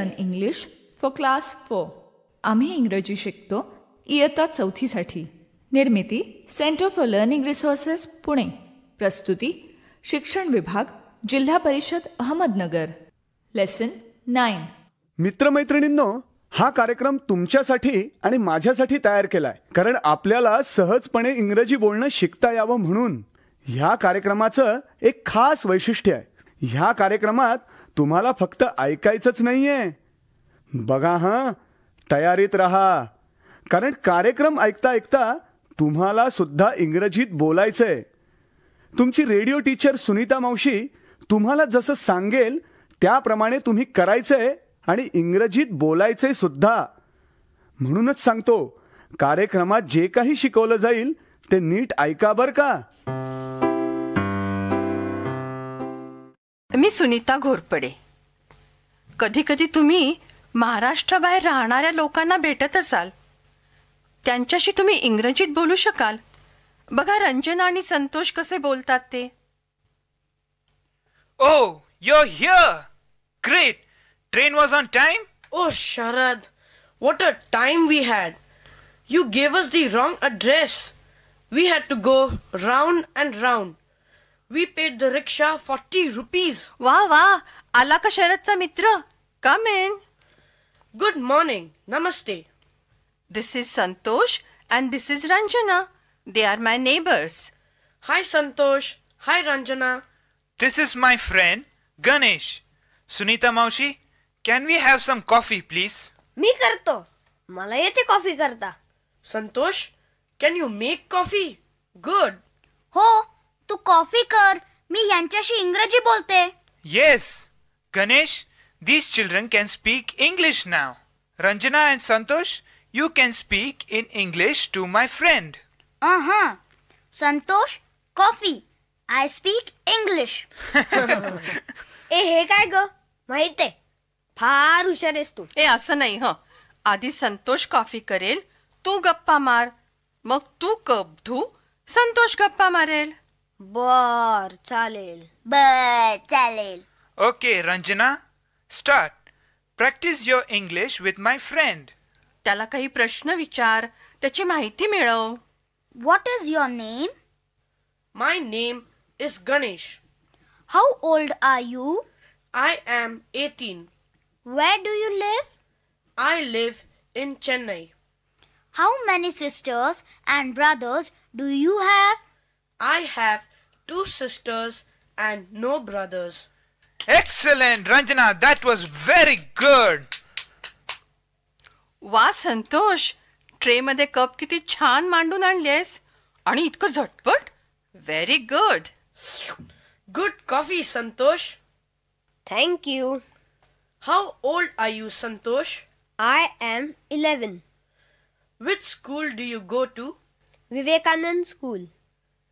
Learn English for class 4. आम्ही इंग्रजी शिकतो इयत्ता 4साठी. निर्मिती centre for learning resources Pune. प्रस्तुती शिक्षण विभाग, जिल्हा परिषद अहमदनगर. लेसन 9. मित्रमैत्रिणींनो, हा कार्यक्रम तुमच्यासाठी आणि माझ्यासाठी तयार केलाय, कारण आपल्याला सहजपणे इंग्रजी बोलणं शिकता यावं म्हणून. ह्या कार्यक्रमाचं एक खास वैशिष्ट्य आहे. ह्या कार्यक्रमात तुम्हाला फक्त ऐकायचंच नाहीये. बघा हां, तयारीत राहा, कारण कार्यक्रम ऐकता ऐकता तुम्हाला सुद्धा इंग्रजीत बोलायचंय. तुमची रेडिओ टीचर सुनीता मावशी तुम्हाला जसं सांगेल त्याप्रमाणे तुम्ही करायचंय आणि इंग्रजीत बोलायचंय सुद्धा. म्हणूनच सांगतो, कार्यक्रमात जे काही शिकवलं जाईल ते नीट ऐका बरं का. मी सुनीता घोरपडे. कधी कधी तुम्ही महाराष्ट्राबाहेर राहणाऱ्या लोकांना भेटत असाल. त्यांच्याशी तुम्ही इंग्रजीत बोलू शकाल. बघा रंजना आणि संतोष कसे बोलतात ते. Oh, you're here! Great! Train was on time? Oh, Sharad, what a time we had. You gave us the wrong address. We had to go round and round. We paid the rickshaw 40 rupees. वा वा, आला का शरदचा मित्र. कम in. Good morning. Namaste. This is Santosh and this is Ranjana. They are my neighbors. Hi, Santosh. Hi, Ranjana. This is my friend, Ganesh. Sunita Maushi, can we have some coffee, please? मी करतो. मला येते coffee करता. Santosh, can you make coffee? Good. हो, तू coffee कर. मी यांच्याशी इंग्रजी बोलते. Yes. Ganesh, these children can speak English now. Ranjana and Santosh, you can speak in English to my friend. Santosh, coffee. I speak English. हे काय ग, माहित आहे, फार हुशार आहेस तू. असं नाही हं. आधी संतोष कॉफी करेल, तू गप्पा मार. मग तू कप धू, संतोष गप्पा मारेल. बर चालेल. Okay, Ranjana, start. Practice your English with my friend. त्याला काही प्रश्न विचार, त्याची माहिती मिळव. What is your name? My name is Ganesh. How old are you? I am 18. Where do you live? I live in Chennai. How many sisters and brothers do you have? I have 2 sisters and no brothers. Excellent, Ranjana. That was very good. वा Santosh, tray मध्ये cup किती छान मांडून आणलेस आणि इतकं झटपट. Very good. Good coffee, Santosh. Thank you. How old are you, Santosh? I am 11. Which school do you go to? Vivekananda school.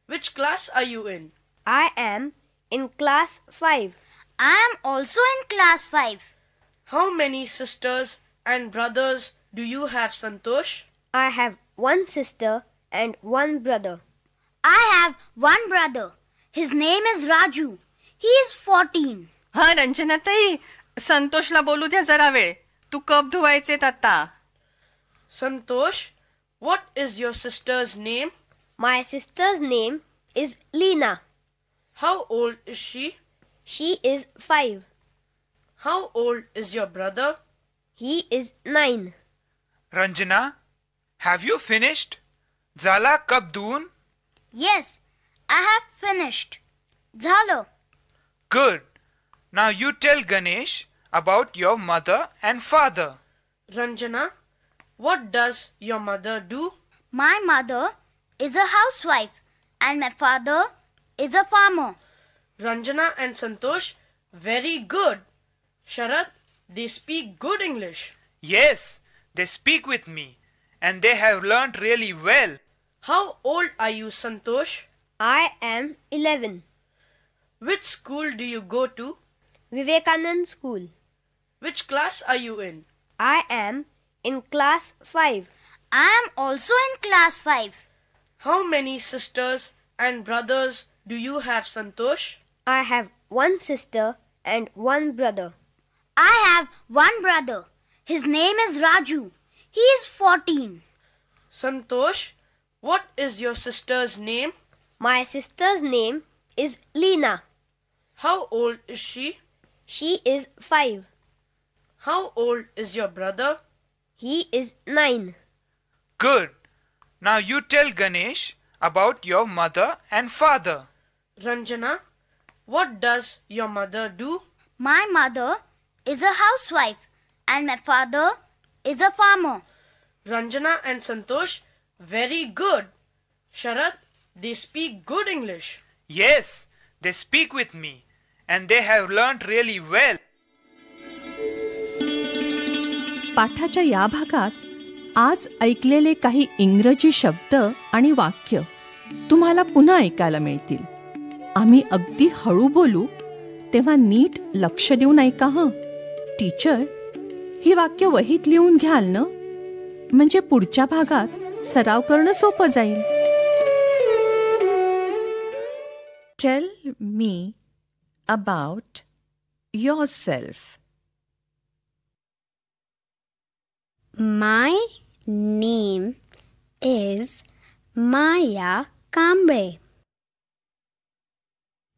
Which class are you in? I am in class 5. I am also in class 5. How many sisters and brothers do you have, Santosh? I have one sister and one brother. I have one brother. His name is Raju. He is 14. हा रंजना ताई, संतोषला बोलू द्या जरा वेळ. तू cup धुवायचेत आता. Santosh, what is your sister's name? My sister's name is Leena. How old is she? She is 5. How old is your brother? He is 9. Ranjana, have you finished? Zala kap doon? Yes, I have finished. Zalo. Good. Now you tell Ganesh about your mother and father. Ranjana, what does your mother do? My mother is a housewife and my father is a farmer. Ranjana and Santosh, very good. Sharad, they speak good English. Yes, they speak with me and they have learnt really well. How old are you, Santosh? I am 11. Which school do you go to? Vivekanand School. Which class are you in? I am in class 5. I am also in class 5. How many sisters and brothers do you have, Santosh? I have one sister and one brother. I have one brother. His name is Raju. He is 14. Santosh, what is your sister's name? My sister's name is Leena. How old is she? She is 5. How old is your brother? He is 9. Good. Now you tell Ganesh about your mother and father. Ranjana, what does your mother do? My mother is a housewife and my father is a farmer. Ranjana and Santosh, very good. Sharad, they speak good English. Yes, they speak with me and they have learned really well. पाठाच्या या भागात आज ऐकलेले काही इंग्रजी शब्द आणि वाक्य तुम्हाला पुन्हा ऐकायला मिळतील. आम्ही अगदी हळू बोलू तेव्हा नीट लक्ष देऊन ऐका हं. टीचर, ही वाक्य वहीत लिहून घ्याल ना, म्हणजे पुढच्या भागात सराव करणं सोपं जाईल. Tell me about yourself. My name is Maya Kamble.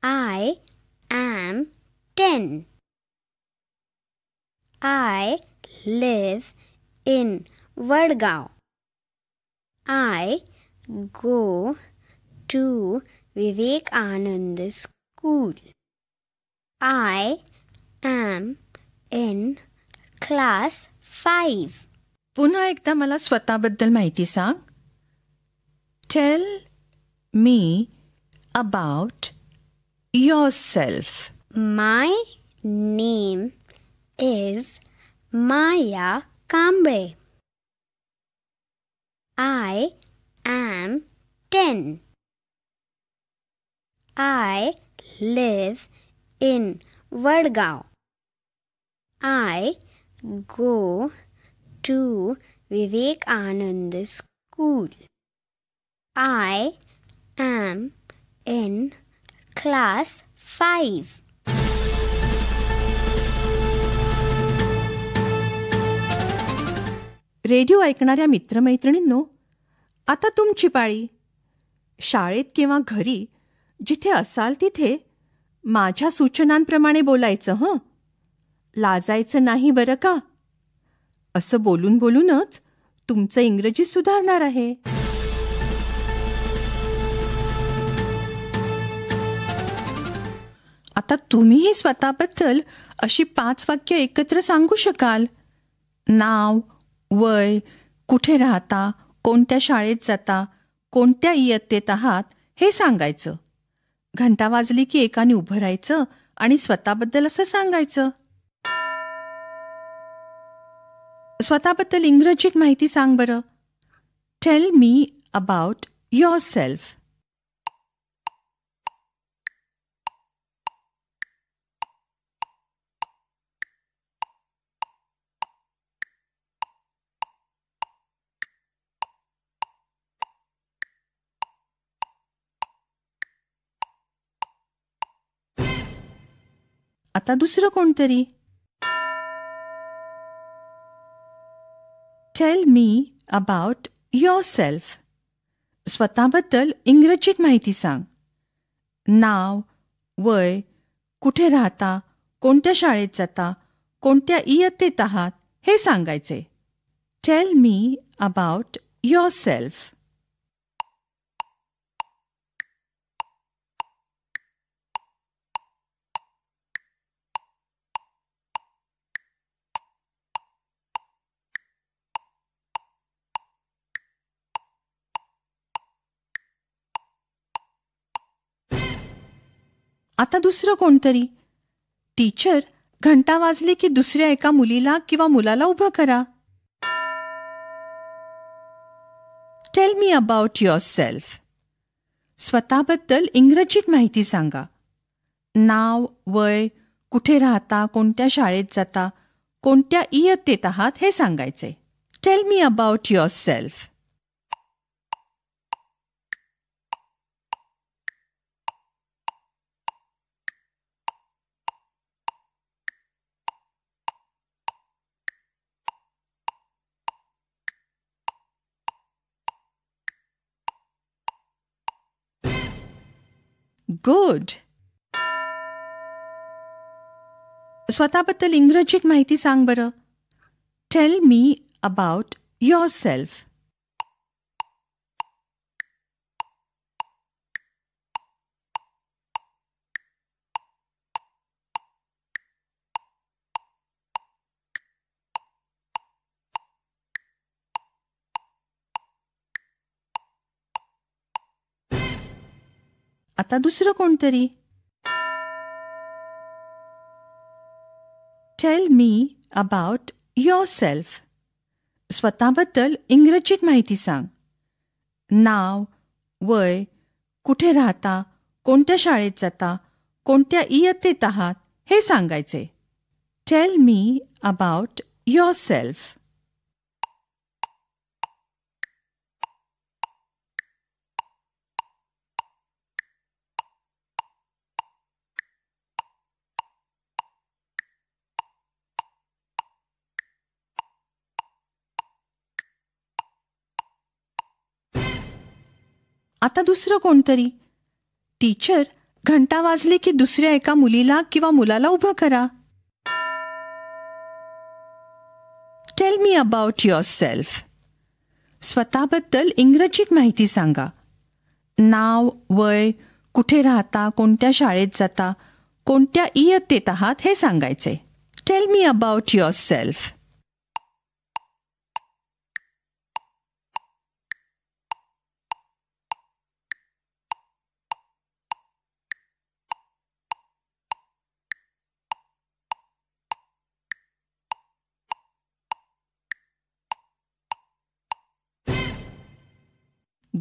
I am 10. I live in Vadgaon. I go to Vivekanand School. I am in class 5. पुन्हा एकदा मला स्वतःबद्दल माहिती सांग. Tell me about yourself. My name is Maya Kamble. I am 10. I live in Vadgaon. I go to Vivekanand School. I am in class 5. Radio ऐकणाऱ्या मित्रमैत्रिणींनो, आता तुमची पाळी. शाळेत किंवा घरी जिथे असाल तिथे माझ्या सूचनांप्रमाणे बोलायचं हं. लाजायचं नाही बरं का. असं बोलून बोलूनच तुमचं इंग्रजी सुधारणार आहे. आता तुम्हीही स्वतःबद्दल अशी 5 वाक्य एकत्र सांगू शकाल. नाव, वय, कुठे राहता, कोणत्या शाळेत जाता, कोणत्या इयत्तेत आहात हे सांगायचं. घंटा वाजली की एकाने उभं राहायचं आणि स्वतःबद्दल असं सांगायचं. स्वतःबद्दल इंग्रजीत माहिती सांग बरं. Tell me about yourself. आता दुसरं कोणतरी. Tell me about yourself. स्वतःबद्दल इंग्रजीत माहिती सांग. नाव, वय, कुठे राहता, कोणत्या शाळेत जाता, कोणत्या इयत्तेत आहात हे सांगायचे. Tell me about yourself. आता दुसरं कोणतरी. टीचर, घंटा वाजली की दुसऱ्या एका मुलीला किंवा मुलाला उभं करा. Tell me about yourself. स्वतःबद्दल इंग्रजीत माहिती सांगा. नाव, वय, कुठे राहता, कोणत्या शाळेत जाता, कोणत्या इयत्तेत आहात हे सांगायचे. Tell me about yourself. Good. स्वतःबद्दल इंग्रजीत माहिती सांग बरं. Tell me about yourself. आता दुसरं कोणतरी. Tell me about yourself. स्वतःबद्दल इंग्रजीत माहिती सांग. नाव, वय, कुठे राहता, कोणत्या शाळेत जाता, कोणत्या इयत्तेत आहात हे सांगायचे. Tell me about yourself. आता दुसरं कोणतरी. टीचर, घंटा वाजली की दुसऱ्या एका मुलीला किंवा मुलाला उभं करा. Tell me about yourself. स्वतःबद्दल इंग्रजीत माहिती सांगा. नाव, वय, कुठे राहता, कोणत्या शाळेत जाता, कोणत्या इयत्तेत आहात हे सांगायचे. Tell me about yourself.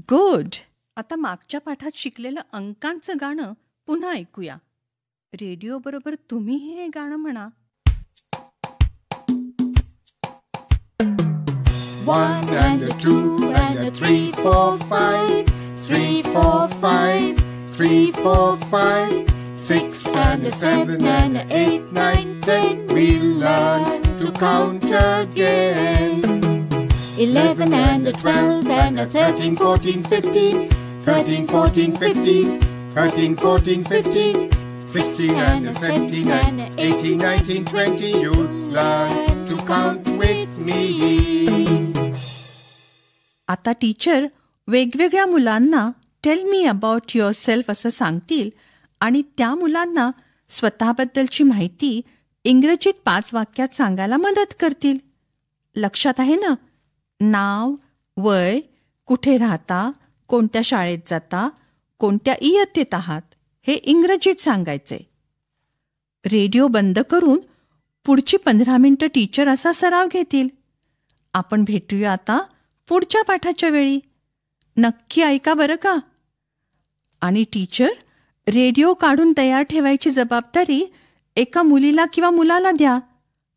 Good. आता मागच्या पाठात शिकलेलं अंकांचं गाणं पुन्हा ऐकूया. रेडिओ बरोबर तुम्हीही हे गाणं म्हणा. 1 and a 2 and a 3, 4, 5. 3, 4, 5. 3, 4, 5. 6 and a 7 and a 8, 9, 10. We'll learn to count again. 11 and a 12 and a 13, 14, 15. 13, 14, 15. 13, 14, 15. 16 and a 17 and a 18, 19, 20. You'll learn to count with me. आता टीचर वेगवेगळ्या मुलांना टेल मी अबाउट युअरसेल्फ असं सांगतील आणि त्या मुलांना स्वतःबद्दलची माहिती इंग्रजीत 5 वाक्यात सांगायला मदत करतील. लक्षात आहे ना? नाव, वय, कुठे राहता, कोणत्या शाळेत जाता, कोणत्या इयत्तेत आहात हे इंग्रजीत सांगायचे. रेडिओ बंद करून पुढची 15 मिनिटं टीचर असा सराव घेतील. आपण भेटूया आता पुढच्या पाठाच्या वेळी. नक्की ऐका बरं का. आणि टीचर, रेडिओ काढून तयार ठेवायची जबाबदारी एका मुलीला किंवा मुलाला द्या.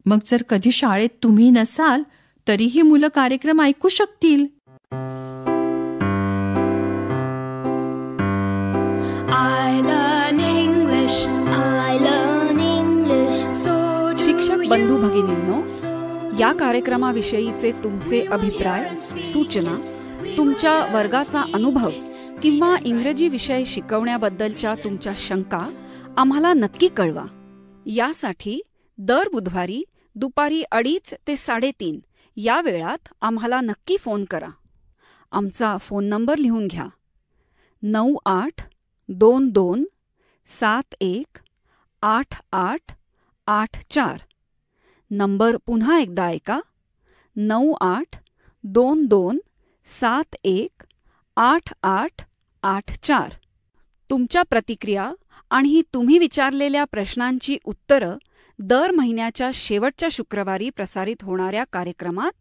मग जर कधी शाळेत तुम्ही नसाल तरीही मुलं कार्यक्रम ऐकू शकतील. शिक्षक बंधू भगिनींनो, या कार्यक्रमाविषयीचे तुमचे अभिप्राय, सूचना, तुमच्या वर्गाचा अनुभव किंवा इंग्रजी विषय शिकवण्याबद्दलच्या तुमच्या शंका आम्हाला नक्की कळवा. यासाठी दर बुधवारी दुपारी 2:30 ते 3:30 या वेळात आम्हाला नक्की फोन करा. आमचा फोन नंबर लिहून घ्या. 9822718884. नंबर पुन्हा एकदा ऐका. 9822718884. तुमच्या प्रतिक्रिया आणि तुम्ही विचारलेल्या प्रश्नांची उत्तरं दर महिन्याच्या शेवटच्या शुक्रवारी प्रसारित होणाऱ्या कार्यक्रमात